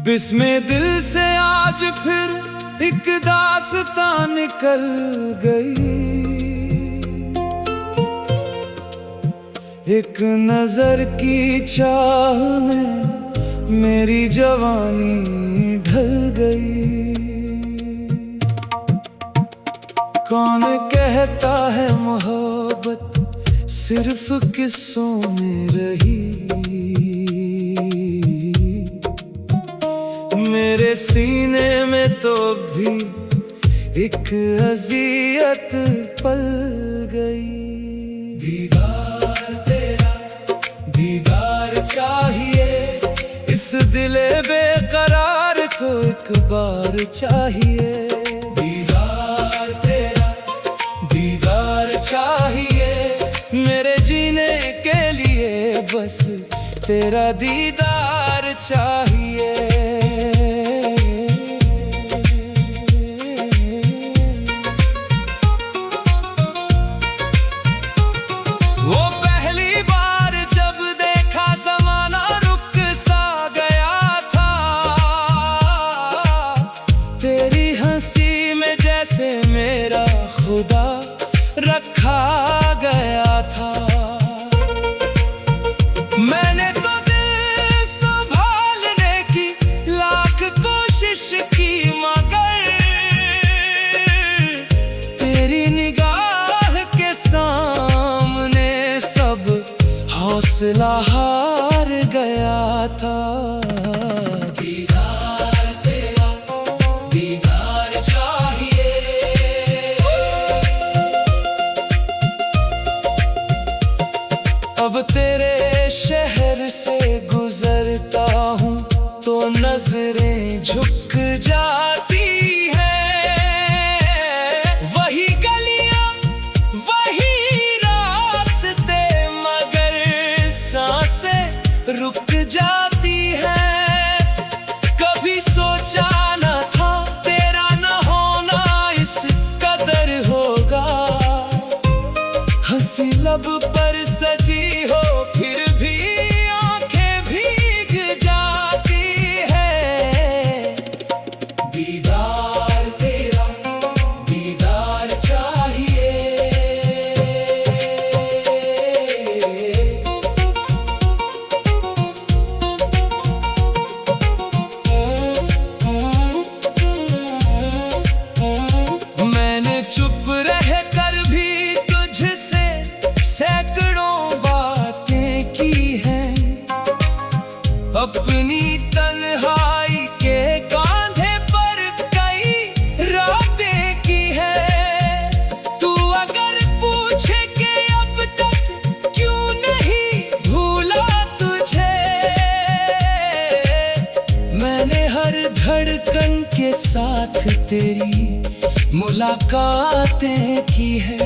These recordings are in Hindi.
बिस्मे दिल से आज फिर एक दास्तां निकल गई। एक नजर की चाह में मेरी जवानी ढल गई। कौन कहता है मोहब्बत सिर्फ किस्सों में रही। मेरे सीने में तो भी एक अज़ियत पल गई। दीदार तेरा दीदार चाहिए, इस दिले बेकरार को एक बार चाहिए। दीदार तेरा दीदार चाहिए, मेरे जीने के लिए बस तेरा दीदार चाहिए। मेरा खुदा रखा गया था। मैंने तो दिल संभालने की लाख कोशिश की, मगर तेरी निगाह के सामने सब हौसला हार गया था। अब तेरे शहर से गुजरता हूँ तो नजरें झुक जाती हैं। वही गलियां वही रास्ते, मगर सांसें रुक जाती हैं। कभी सोचा न था तेरा न होना इस कदर होगा। हंसी लब पर सजी हो फिर भी आंखें भीग जाती है। दीदार तेरा दीदार चाहिए। मैंने चुप रह कर भी तुझसे सैकड़ों बातें की हैं। अपनी तन्हाई के कांधे पर कई रातें की हैं। तू अगर पूछे कि अब तक क्यों नहीं भूला तुझे, मैंने हर धड़कन के साथ तेरी मुलाकातें की है।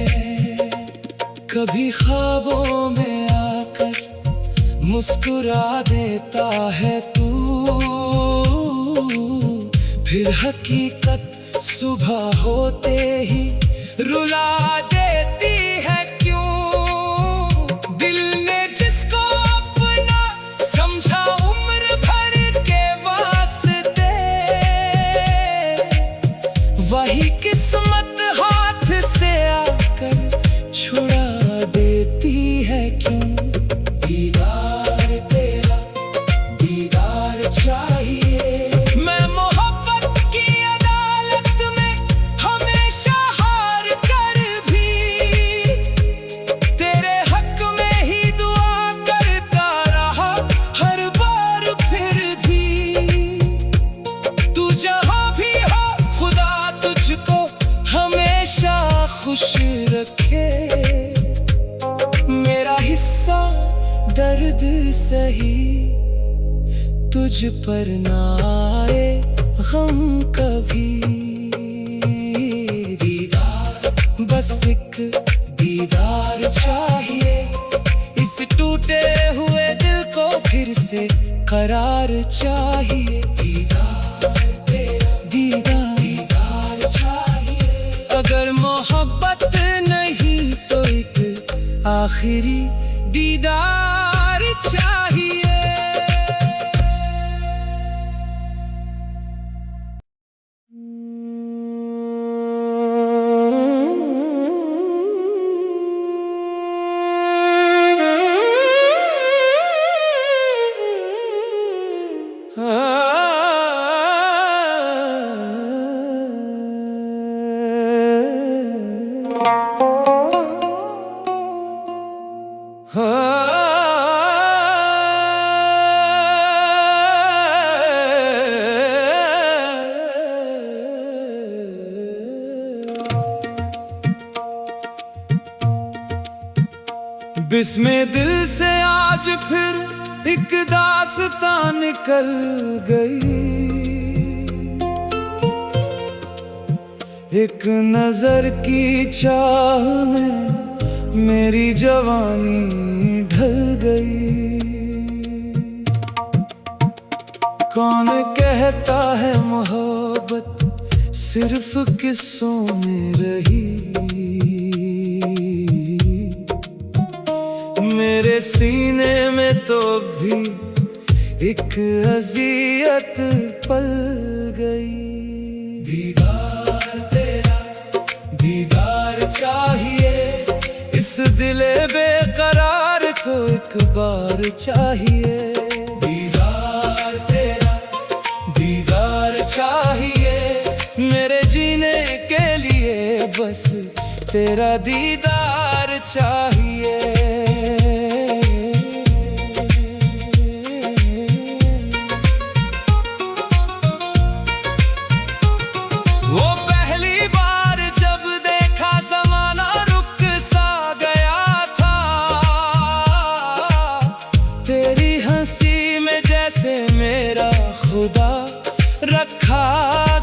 कभी ख्वाबों में आकर मुस्कुरा देता है तू, फिर हकीकत सुबह होते ही रुला देती है क्यों। दिल ने जिसको अपना समझा उम्र भर के वास्ते, वही किस्मत हाथ से आकर छुड़ा देती है क्यों। दीदार तेरा दीदार चाहिए। मैं मोहब्बत की अदालत में हमेशा हार कर भी तेरे हक में ही दुआ करता रहा हर बार। फिर भी तू जहां भी हो खुदा तुझको हमेशा खुश रखे। मेरा हिस्सा दर्द सही, तुझ पर ना आए गम कभी। दीदार बस एक दीदार चाहिए, इस टूटे हुए दिल को फिर करार चाहिए, दीदार तेरा, दीदार चाहिए। अगर मोहब्बत नहीं तो एक आखिरी दीदार चाहिए। बिस्मे दिल से आज फिर एक दास्तां निकल गई। एक नजर की चाह में मेरी जवानी ढल गई। कौन कहता है मोहब्बत सिर्फ किस्सों में रही। मेरे सीने में तो भी एक अज़ियत पल गई। दीदार तेरा, दीदार चाहिए। इस दिले बेकरार को एक बार चाहिए। दीदार तेरा, दीदार चाहिए। मेरे जीने के लिए बस तेरा दीदार चाहिए। खुदा रखा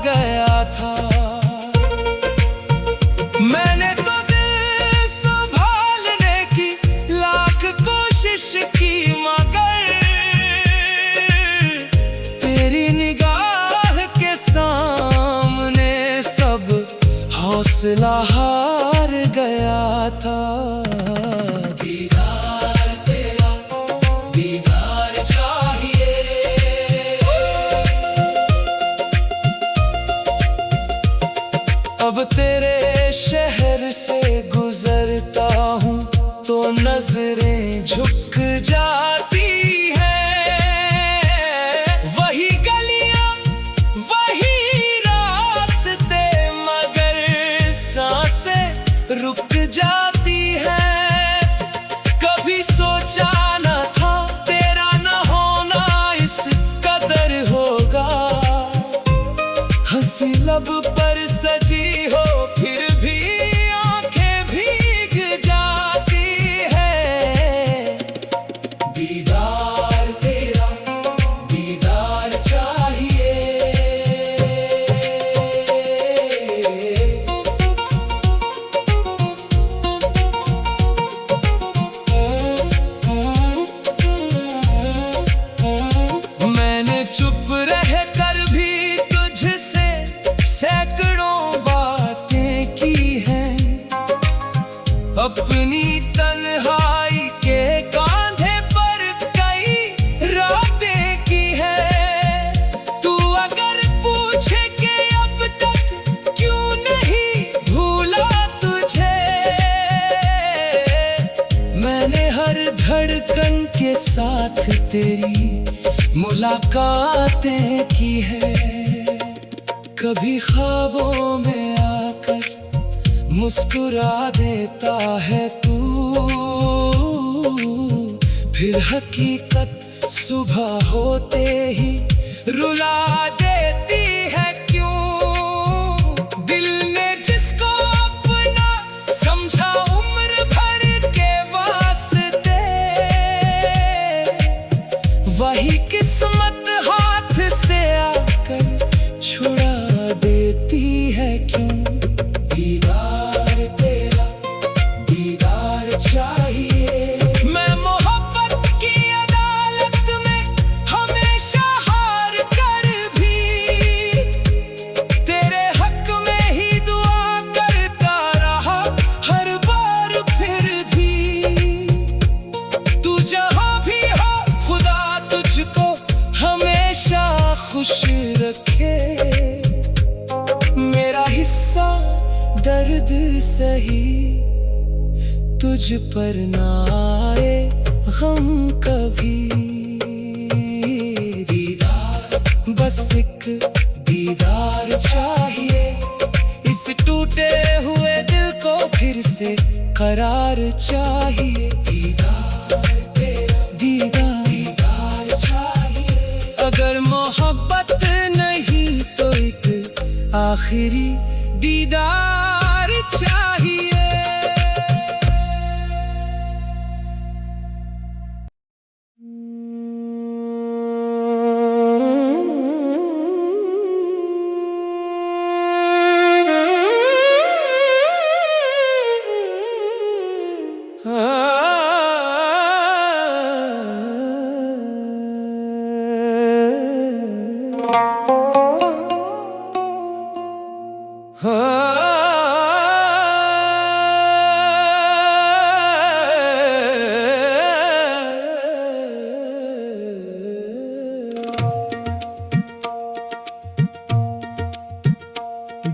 गया था। मैंने तो दिल संभालने की लाख कोशिश की, मगर तेरी निगाह के सामने सब हौसला हार गया था। दीदार तेरा, दीदार चाहिए। अब तेरे शहर से गुजरता हूँ तो नजरें झुक जाती हैं। वही गलियां, वही रास्ते, मगर सांसें रुक जाती हैं। कभी सोचा न था तेरा न होना इस कदर होगा। हंसी लब पर सजी हो फिर भी आंखें भीग जाती है। दीदार तेरा, दीदार चाहिए। मैंने चुप रह कर भी तुझसे सैकड़ों बातें की हैं। अपनी तन्हाई के कांधे पर कई रातें की है। तू अगर पूछे कि अब तक क्यों नहीं भूला तुझे, मैंने हर धड़कन के साथ तेरी मुलाकातें की है। कभी ख्वाबों में आकर मुस्कुरा देता है तू, फिर हकीकत सुबह होते ही रुला देती है क्यों। दिल ने जिसको अपना समझा उम्र भर के वास्ते, वही किस्मत हाथ से आकर छुड़ा देती है क्यों। दीदार तेरा, दीदार चाहिए। मैं मोहब्बत की अदालत में हमें पर ना आए गम कभी। दीदार, बस एक दीदार चाहिए, इस टूटे हुए दिल को फिर से करार चाहिए। दीदार तेरा, दीदार चाहिए। अगर मोहब्बत नहीं तो एक आखिरी दीदार चाहिए।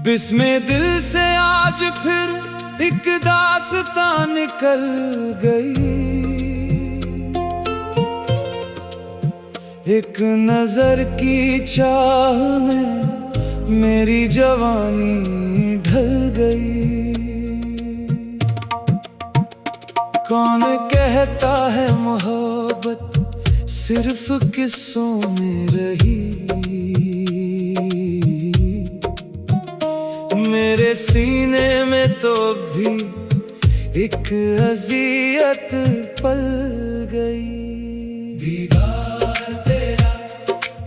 बिस्मे दिल से आज फिर एक दास्तां निकल गई। एक नजर की चाह में मेरी जवानी ढल गई। कौन कहता है मोहब्बत सिर्फ किस्सों में रही। मेरे सीने में तो भी एक अज़ियत पल गई। दीदार तेरा,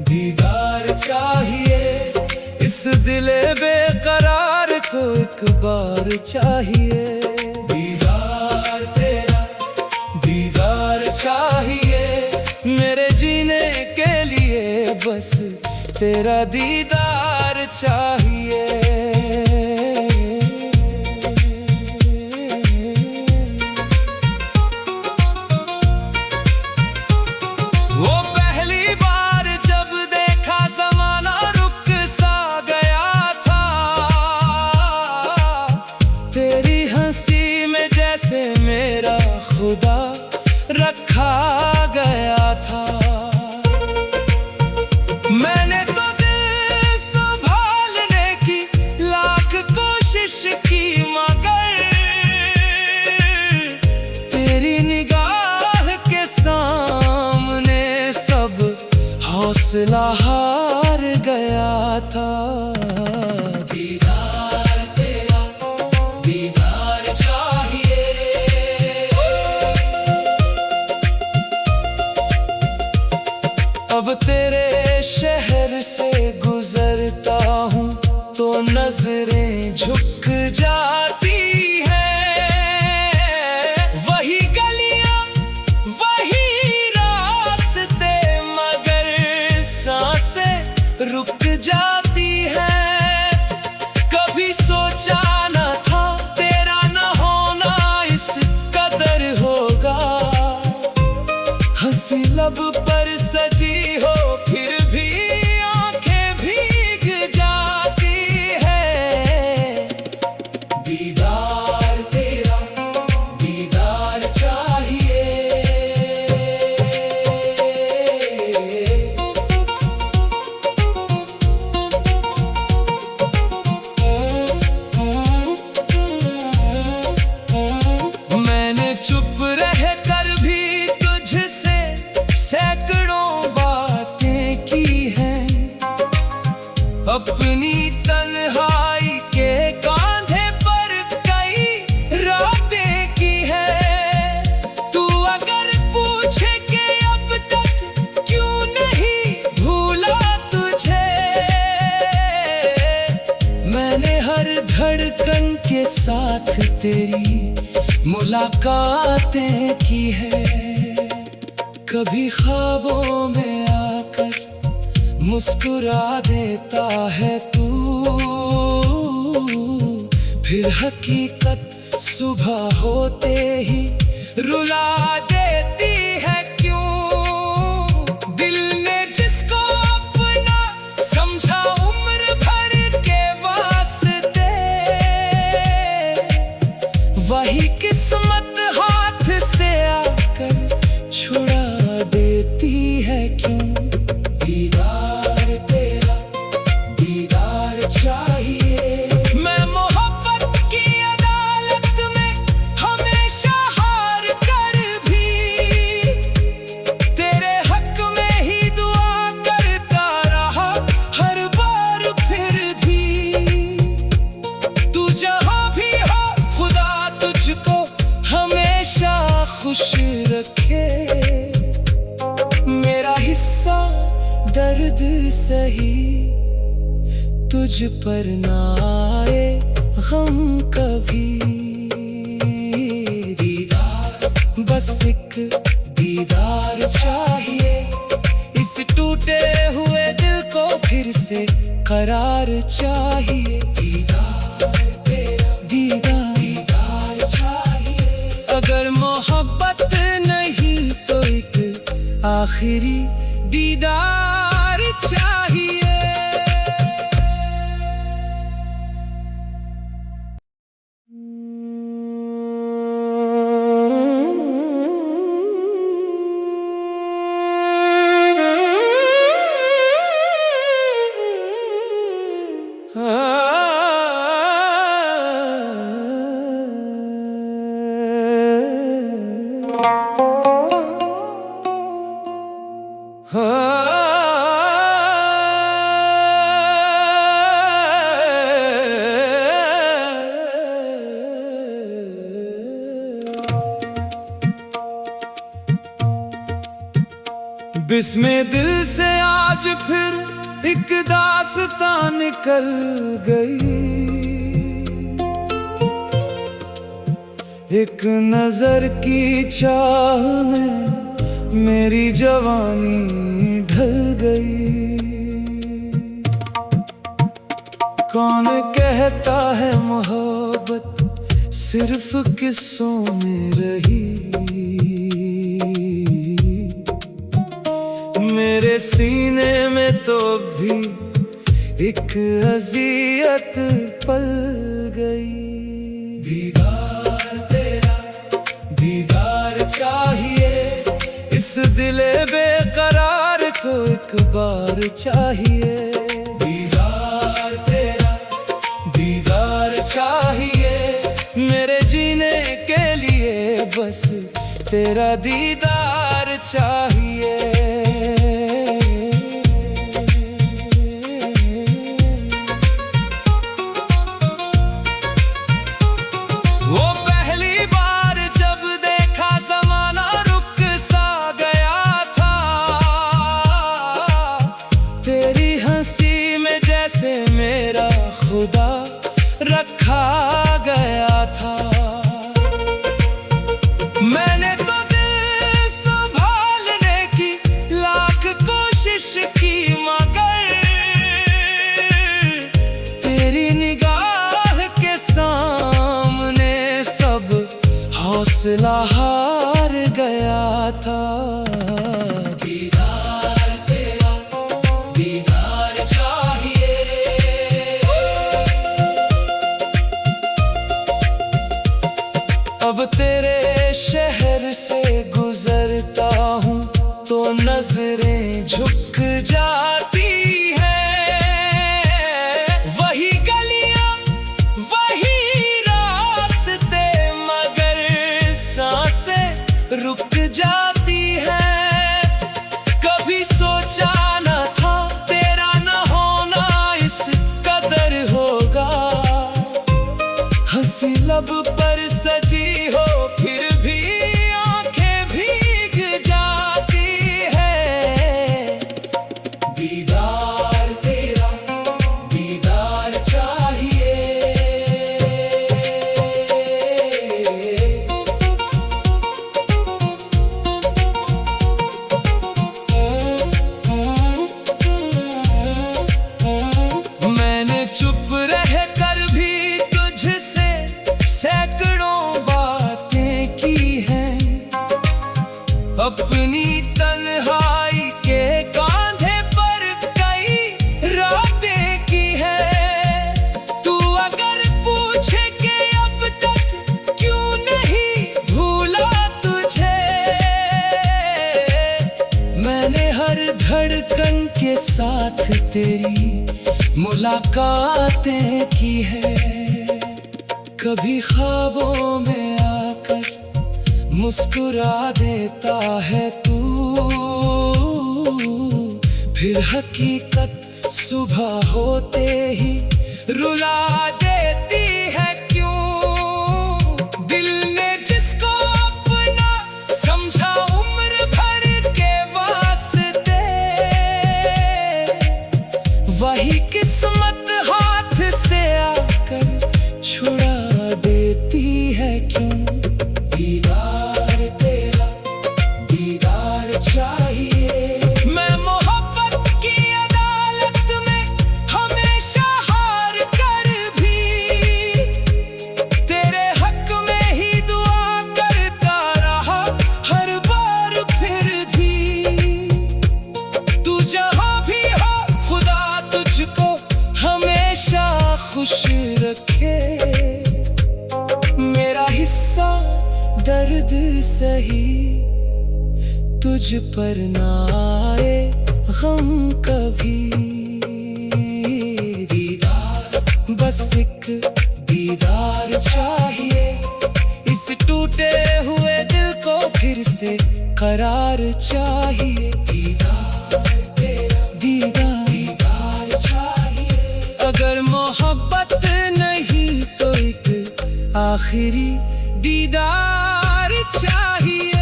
दीदार चाहिए, इस दिले बेकरार को एक बार चाहिए। दीदार तेरा, दीदार चाहिए, मेरे जीने के लिए बस तेरा दीदार चाहिए। खुदा रखा गया था। मैंने तो दिल संभालने की लाख कोशिश की, मगर तेरी निगाह के सामने सब हौसला हार गया था। दीदार तेरा, दीदार चाहिए। अब तेरे शहर से गुजरता हूँ तो नजरें झुक जाती हैं। वही गलियां, वही रास्ते, मगर सांसें रुक जाती हैं। कभी सोचा न था तेरा न होना इस कदर होगा। हंसी लब पर सजी हो फिर भी आंखें भीग जाती है। दीदार तेरा, दीदार चाहिए। मैंने चुप रह कर भी तुझसे सैकड़ों बातें की हैं। अपनी तन्हाई के कांधे पर कई रातें की है। तू अगर पूछे कि अब तक क्यों नहीं भूला तुझे, मैंने हर धड़कन के साथ तेरी मुलाकातें की है। कभी ख्वाबों में आकर मुस्कुरा देता है तू, फिर हकीकत सुबह होते ही रुला देती है क्यों। दिल ने जिसको अपना समझा उम्र भर के वास्ते, वही किस्मत हार खुश रखे। मेरा हिस्सा दर्द सही, तुझ पर ना आए गम कभी। दीदार, बस एक दीदार चाहिए, इस टूटे हुए दिल को फिर से करार चाहिए। दीदार तेरा, दीदार चाहिए। अगर मोहब्बत नहीं तो एक आखिरी दीदार चाहिए। बिस्मे दिल से आज फिर एक दास्तां निकल गई। एक नजर की चाह में मेरी जवानी ढल गई। कौन कहता है मोहब्बत सिर्फ किस्सों में रही। मेरे सीने में तो भी एक अज़ियत पल गई। दीदार तेरा, दीदार चाहिए, इस दिले बेकरार को एक बार चाहिए। दीदार तेरा, दीदार चाहिए, मेरे जीने के लिए बस तेरा दीदार चाहिए। खुदा रखा गया था। मैंने तो दिल संभालने की लाख कोशिश की, मगर तेरी निगाह के सामने सब हौसला हार गया था। दीदार तेरा, दीदार चाहिए। अब तेरे शहर से गुजरता हूँ तो नजरें झुक जाती हैं। वही गलियां, वही रास्ते, मगर सांसें रुक जाती हैं। कभी सोचा न था तेरा न होना इस कदर होगा। हंसी लब पर सजी हो फिर भी आंखें भीग जाती है। दीदार तेरा, दीदार चाहिए। मैंने चुप रह कर भी तुझसे सैकड़ों बातें की हैं। अपनी तन्हाई के कांधे पर कई रातें की हैं। तू अगर पूछे कि अब तक क्यों नहीं भूला तुझे, मैंने हर धड़कन के साथ तेरी मुलाकातें की है। कभी ख्वाबों में आकर मुस्कुरा देता है तू, फिर हकीकत सुबह होते ही रुला देती है क्यों। दिल ने जिसको अपना सही तुझ पर ना आए गम कभी। दीदार, बस एक दीदार चाहिए, इस टूटे हुए दिल को फिर से करार चाहिए। दीदार तेरा, दीदार दीदार चाहिए। अगर मोहब्बत नहीं तो एक आखिरी दीदार चाहिए।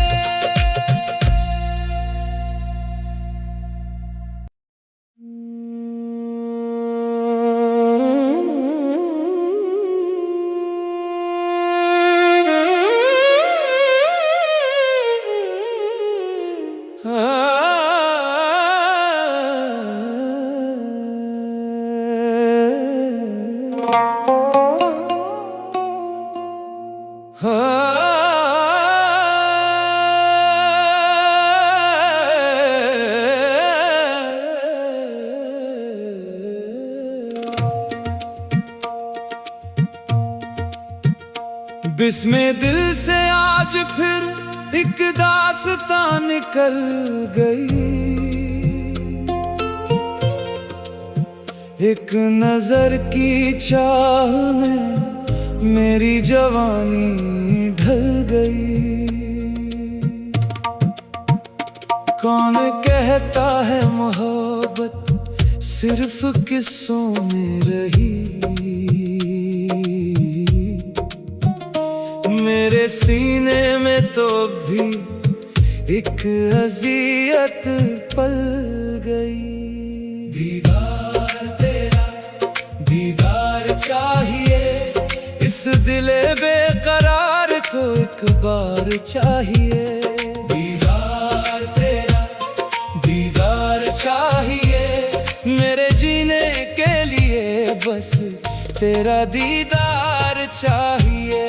बिस्मे दिल से आज फिर एक दास्तां निकल गई। एक नजर की चाह में मेरी जवानी ढल गई। कौन कहता है मोहब्बत सिर्फ किस्सों में रही। मेरे सीने में तो भी एक अज़ियत पल गई। दीदार तेरा, दीदार चाहिए, इस दिले बेकरार को एक बार चाहिए। दीदार तेरा, दीदार चाहिए, मेरे जीने के लिए बस तेरा दीदार चाहिए।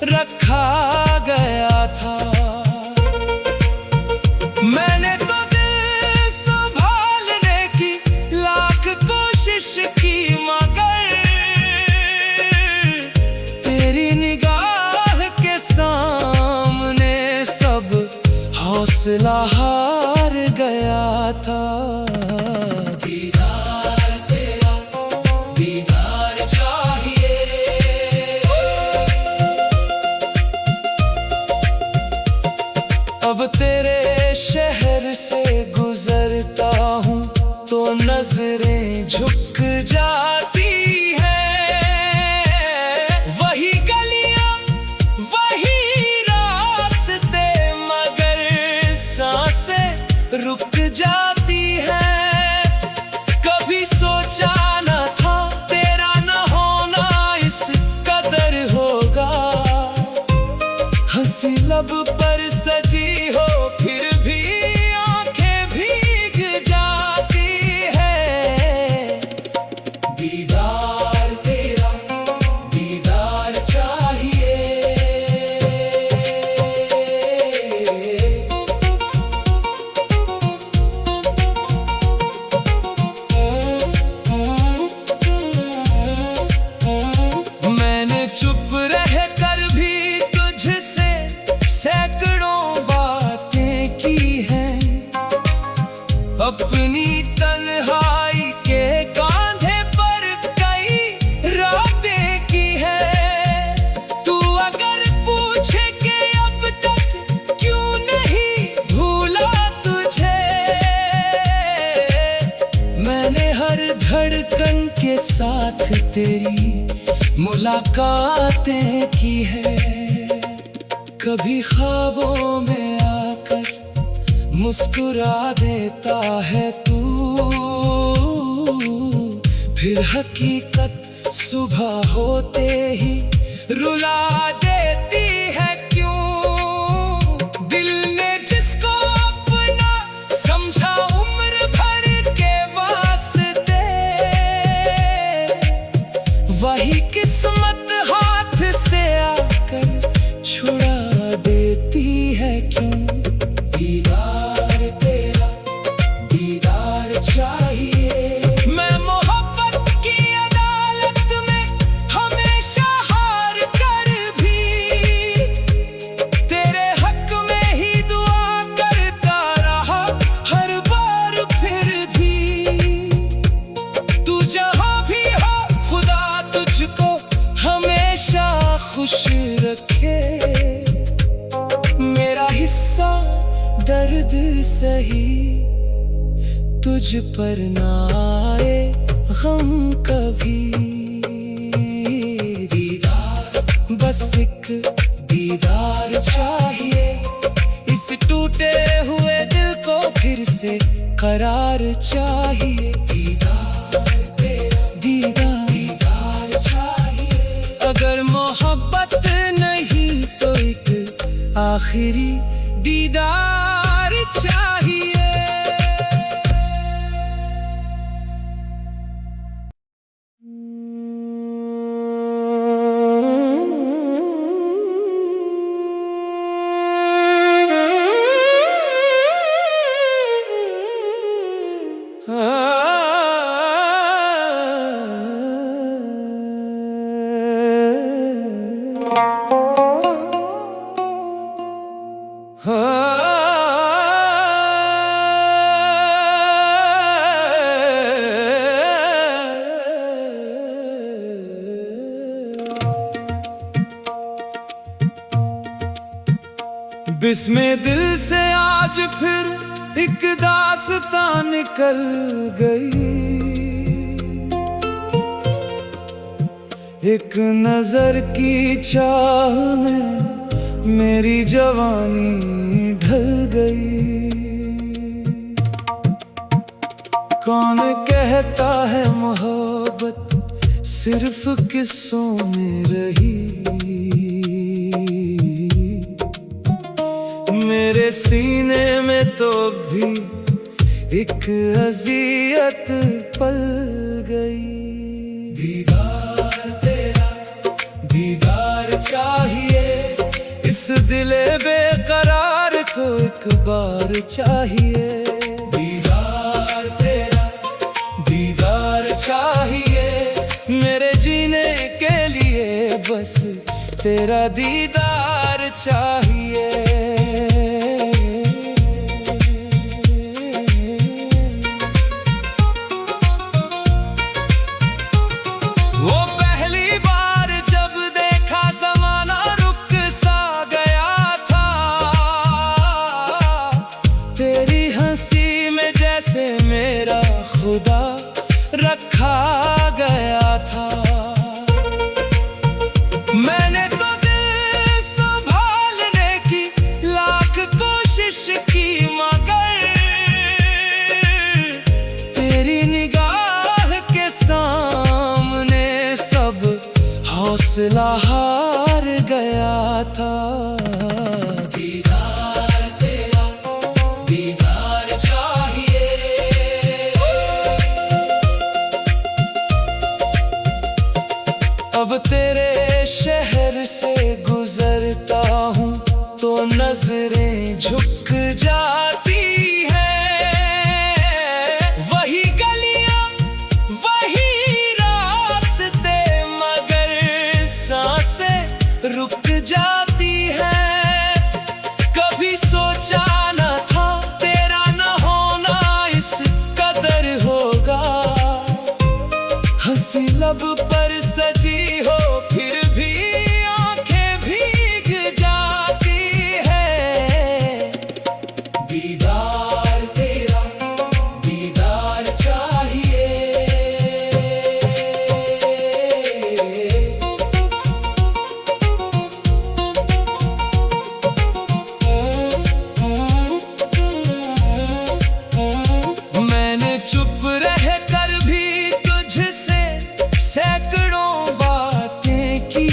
रखा गया था मैंने तो दिल संभालने की लाख कोशिश की, मगर तेरी निगाह के सामने सब हौसला हार गया था। दीदार तेरा, दीदार चाहिए। अब तेरे शहर से गुजरता हूँ तो नजरें झुक जाती हैं। वही गलियां, वही रास्ते, मगर सांसें रुक जाती हैं। कभी सोचा न था तेरा न होना इस कदर होगा। हंसी लब पर सजी हो फिर भी आंखें भीग जाती है। दीदार तेरा, दीदार चाहिए। मैंने चुप रह कर भी तुझसे सैकड़ों बातें की हैं। अपनी तन्हाई के कांधे पर कई रातें की हैं। तू अगर पूछे कि अब तक क्यों नहीं भूला तुझे, मैंने हर धड़कन के साथ तेरी मुलाकातें की है। कभी ख्वाबों में आकर मुस्कुरा देता है तू, फिर हकीकत सुबह होते ही रुला देती है क्यों। दिल ने जिसको अपना समझा उम्र भर के वास्ते, वही किस्मत हाथ से आकर छुड़ा देती है क्यों। दीदार तेरा दीदार चाहिए। मैं मोहब्बत की अदालत में हमेशा हार कर भी तेरे हक में ही दुआ करता रहा हर बार। फिर भी तू जहां भी हो खुदा तुझको हमेशा खुश रखे। मेरा हिस्सा दर्द सही तुझ पर ना आए गम कभी। दीदार बस एक दीदार चाहिए। इस टूटे हुए दिल को फिर से करार चाहिए। दीदार तेरा दीदार दीदार चाहिए। अगर मोहब्बत नहीं तो एक आखिरी दीदार चाहिए। बिस्मे दिल से आज फिर एक दास्तां निकल गई। एक नजर की चाह में मेरी जवानी ढल गई। कौन कहता है मोहब्बत सिर्फ किस्सों में रही। मेरे सीने में तो भी एक अज़ियत पल गई। दीदार तेरा दीदार चाहिए। इस दिले बेकरार को एक बार चाहिए। दीदार तेरा दीदार चाहिए। मेरे जीने के लिए बस तेरा दीदार चाहिए। रखा गया था। मैंने तो दिल संभालने की लाख कोशिश की मगर तेरी निगाह के सामने सब हौसला हार गया था। दीदार तेरा दीदार चाहिए। अब तेरे शहर से गुजरता हूँ तो नजरें झुक जाती हैं। वही गलियां वही रास्ते मगर सांसें रुक जाती हैं। कभी सोचा न था तेरा न होना इस कदर होगा। हंसी लब पर सजी हो फिर भी आंखें भीग जाती है। दीदार तेरा दीदार चाहिए। मैंने चुप रह कर भी तुझसे सैकड़ों बातें की।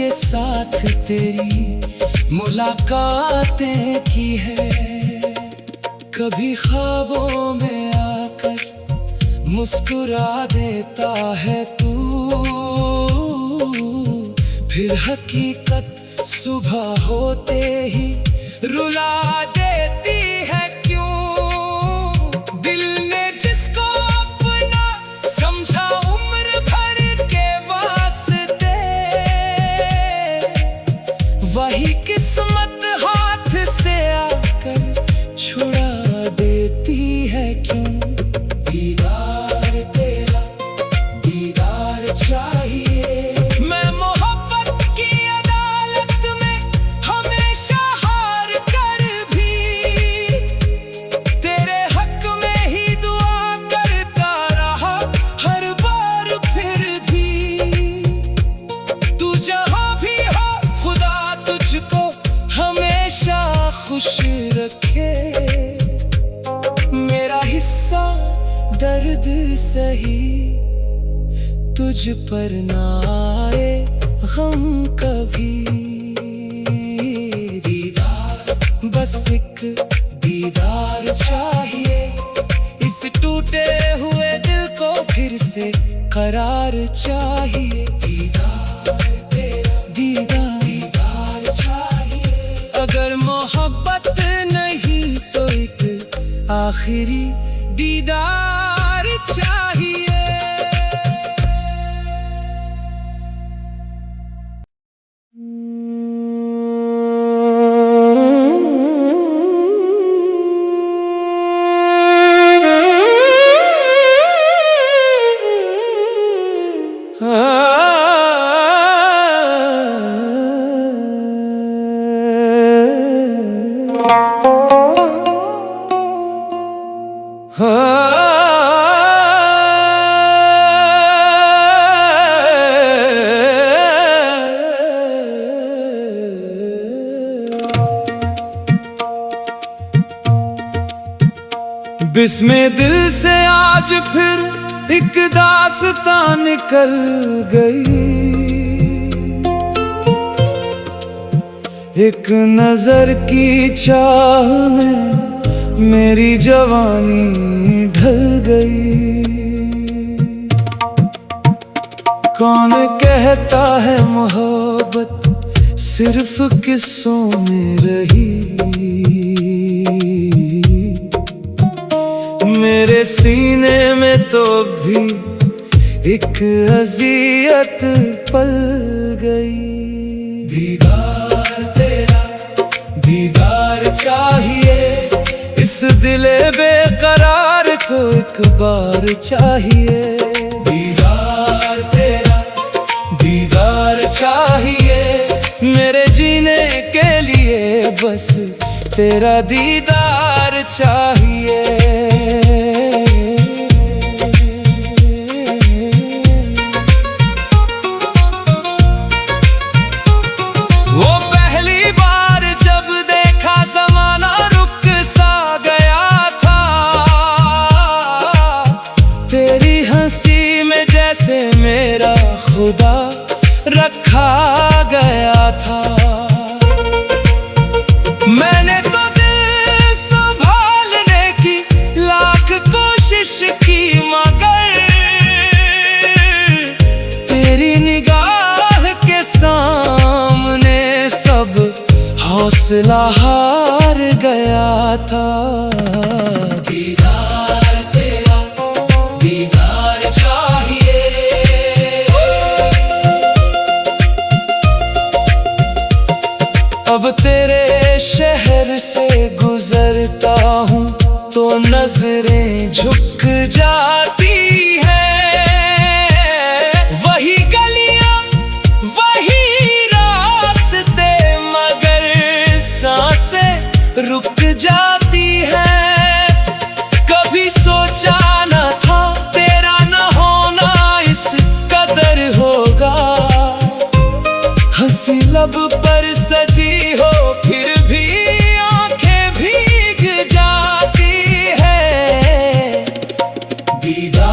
के साथ तेरी मुलाकातें की है। कभी ख्वाबों में आकर मुस्कुरा देता है तू, फिर हकीकत सुबह होते ही रुला देती है क्यों। दिल ने जिसको अपना समझा उम्र भर के वास्ते, वही किस्मत हाथ से आकर छुड़ा देती है क्यों। दीदार तेरा दीदार चाहिए, मैं मोहब्बत की अदालत में हमेशा हार कर भी तेरे हक में ही दुआ करता रहा हर बार। फिर भी तू जहां भी हो खुदा तुझको हमेशा खुश रखे। मेरा हिस्सा दर्द सही, तुझ पर ना आए गम कभी। दीदार बस एक दीदार चाहिए, इस टूटे हुए दिल को फिर से करार चाहिए। दीदार तेरा दीदार दीदार चाहिए, अगर मोहब्बत नहीं तो एक आखिरी दीदार चाहिए। बिस्मे दिल से आज फिर एक दास्तां निकल गई। एक नजर की चाह में मेरी जवानी ढल गई। कौन कहता है मोहब्बत सिर्फ किस्सों में रही, मेरे सीने में तो भी एक अज़ियत पल गई। दीदार तेरा दीदार चाहिए, इस दिले बेकरार को एक बार चाहिए। दीदार तेरा दीदार चाहिए, मेरे जीने के लिए बस तेरा दीदार चाहिए। वो पहली बार जब देखा ज़माना रुक सा गया था, तेरी हंसी में जैसे मेरा खुदा रखा गया था। मैंने तो दिल संभालने की लाख कोशिश की, मगर तेरी निगाह के सामने सब हौसला हार गया था। दीदार तेरा दीदार चाहिए, अब तेरे शहर से गुजरता हूँ तो नजरें झुक जाती हैं। वही गलियां वही रास्ते, मगर सांसें रुक जाती हैं। कभी सोचा न था तेरा न होना इस कदर होगा, हंसी लब पर सजी हो फिर भी आंखें भीग जाती है। दीदार